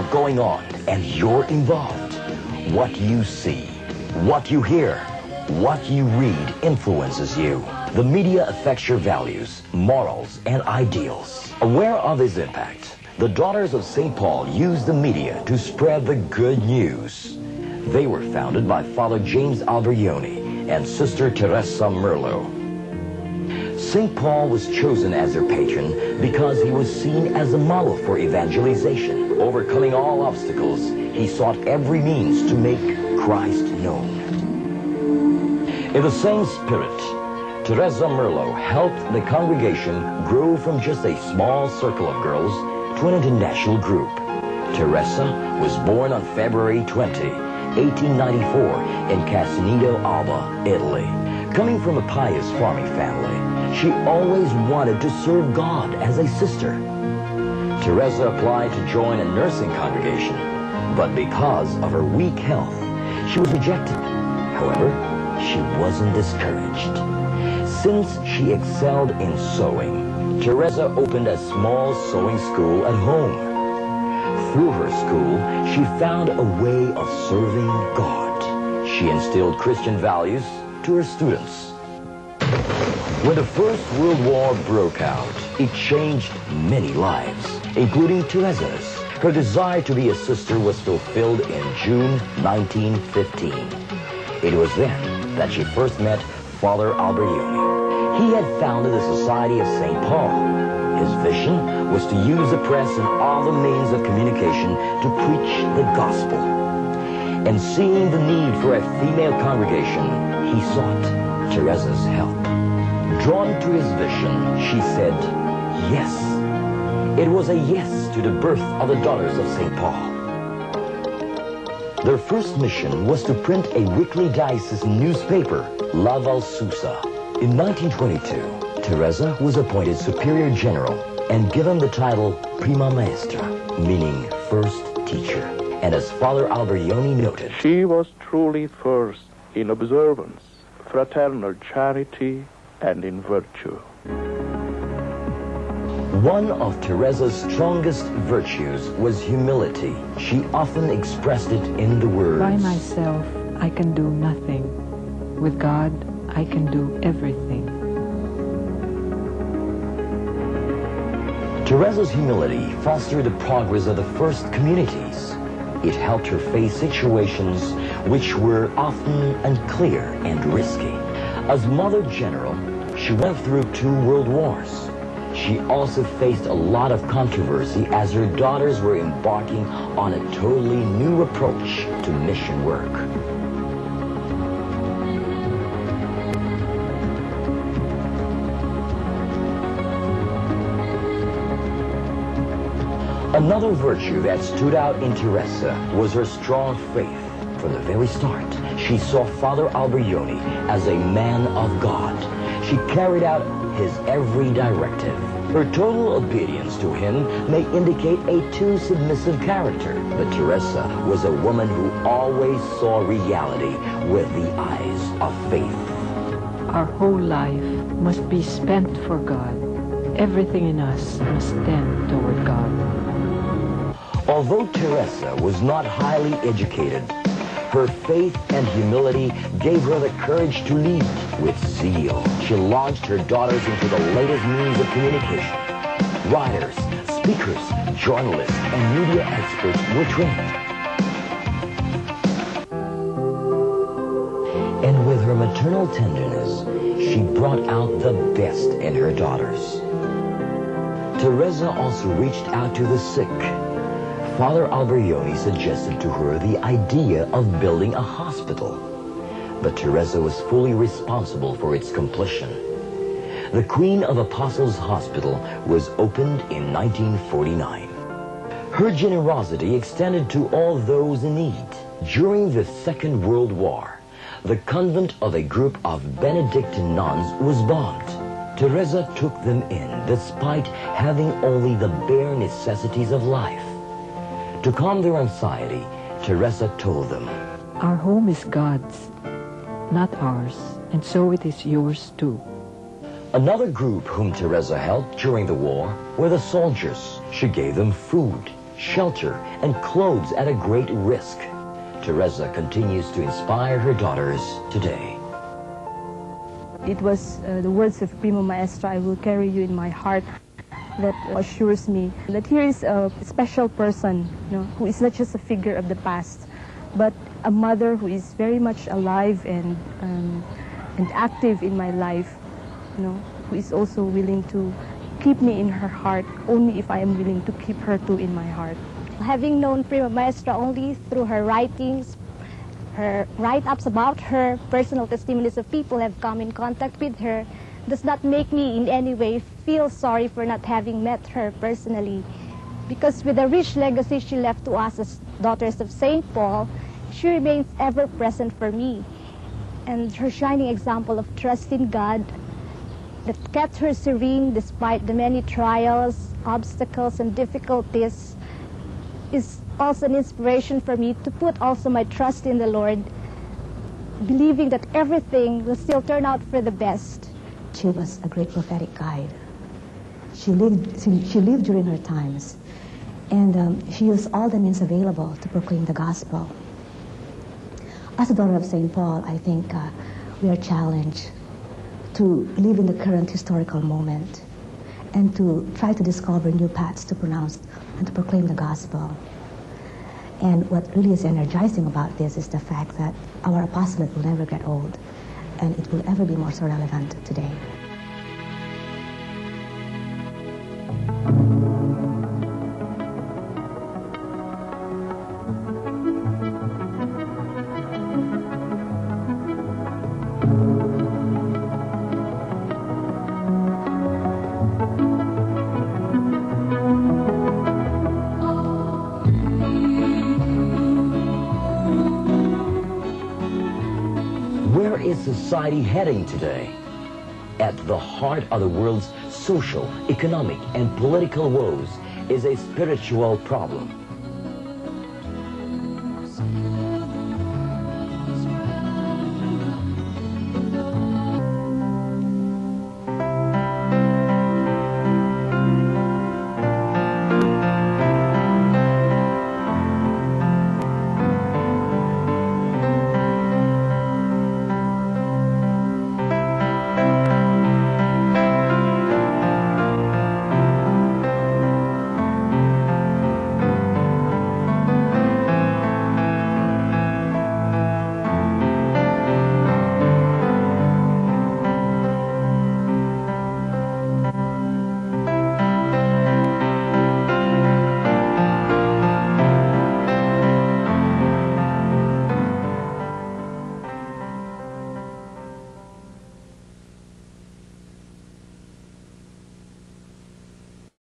still going on, and you're involved. What you see, what you hear, what you read influences you. The media affects your values, morals, and ideals. Aware of its impact, the Daughters of St. Paul used the media to spread the good news. They were founded by Father James Alberoni and Sister Teresa Merlo. St. Paul was chosen as their patron because he was seen as a model for evangelization. Overcoming all obstacles, he sought every means to make Christ known. In the same spirit, Teresa Merlo helped the congregation grow from just a small circle of girls to an international group. Teresa was born on February 20, 1894 in Castineto Alba, Italy. Coming from a pious farming family, she always wanted to serve God as a sister. Teresa applied to join a nursing congregation, but because of her weak health, she was rejected. However, she wasn't discouraged. Since she excelled in sewing, Teresa opened a small sewing school at home. Through her school, she found a way of serving God. She instilled Christian values to her students. When the First World War broke out, it changed many lives, including Teresa's. Her desire to be a sister was fulfilled in June 1915. It was then that she first met Father Alberoni. He had founded the Society of St. Paul. His vision was to use the press and all the means of communication to preach the gospel. And seeing the need for a female congregation, he sought Teresa's help. Drawn to his vision, she said yes. It was a yes to the birth of the Daughters of St. Paul. Their first mission was to print a weekly diocesan newspaper, La Valsusa. In 1922, Teresa was appointed Superior General and given the title Prima Maestra, meaning first teacher. And as Father Alberoni noted, she was truly first in observance, fraternal charity, and in virtue. One of Teresa's strongest virtues was humility. She often expressed it in the words, "By myself, I can do nothing. With God, I can do everything." Teresa's humility fostered the progress of the first communities. It helped her face situations which were often unclear and risky. As Mother General, she went through 2 world wars. She also faced a lot of controversy as her daughters were embarking on a totally new approach to mission work. Another virtue that stood out in Teresa was her strong faith. From the very start, she saw Father Alberoni as a man of God. She carried out his every directive. Her total obedience to him may indicate a too submissive character, but Teresa was a woman who always saw reality with the eyes of faith. Our whole life must be spent for God. Everything in us must tend toward God. Although Teresa was not highly educated, her faith and humility gave her the courage to lead. With zeal, she launched her daughters into the latest means of communication. Writers, speakers, journalists, and media experts were trained. And with her maternal tenderness, she brought out the best in her daughters. Teresa also reached out to the sick. Father Alberoni suggested to her the idea of building a hospital, but Teresa was fully responsible for its completion. The Queen of Apostles Hospital was opened in 1949. Her generosity extended to all those in need. During the Second World War, the convent of a group of Benedictine nuns was bombed. Teresa took them in despite having only the bare necessities of life. To calm their anxiety, Teresa told them, "Our home is God's, not ours, and so it is yours too." Another group whom Teresa helped during the war were the soldiers. She gave them food, shelter, and clothes at a great risk. Teresa continues to inspire her daughters today. It was the words of Primo Maestra, "I will carry you in my heart," that assures me that here is a special person, who is not just a figure of the past, but a mother who is very much alive and active in my life, who is also willing to keep me in her heart only if I am willing to keep her too in my heart. Having known Prima Maestra only through her writings, her write-ups about her, personal testimonies of people who have come in contact with her, does not make me in any way feel sorry for not having met her personally. Because with the rich legacy she left to us as daughters of St. Paul, she remains ever present for me. And her shining example of trust in God that kept her serene despite the many trials, obstacles, and difficulties is also an inspiration for me to put also my trust in the Lord, believing that everything will still turn out for the best. She was a great prophetic guide. She lived during her times, and she used all the means available to proclaim the gospel. As a daughter of St. Paul, I think we are challenged to live in the current historical moment and to try to discover new paths to pronounce and to proclaim the gospel. And what really is energizing about this is the fact that our apostolate will never get old, and it will ever be more so relevant today. Where is society heading today? At the heart of the world's social, economic, and political woes is a spiritual problem.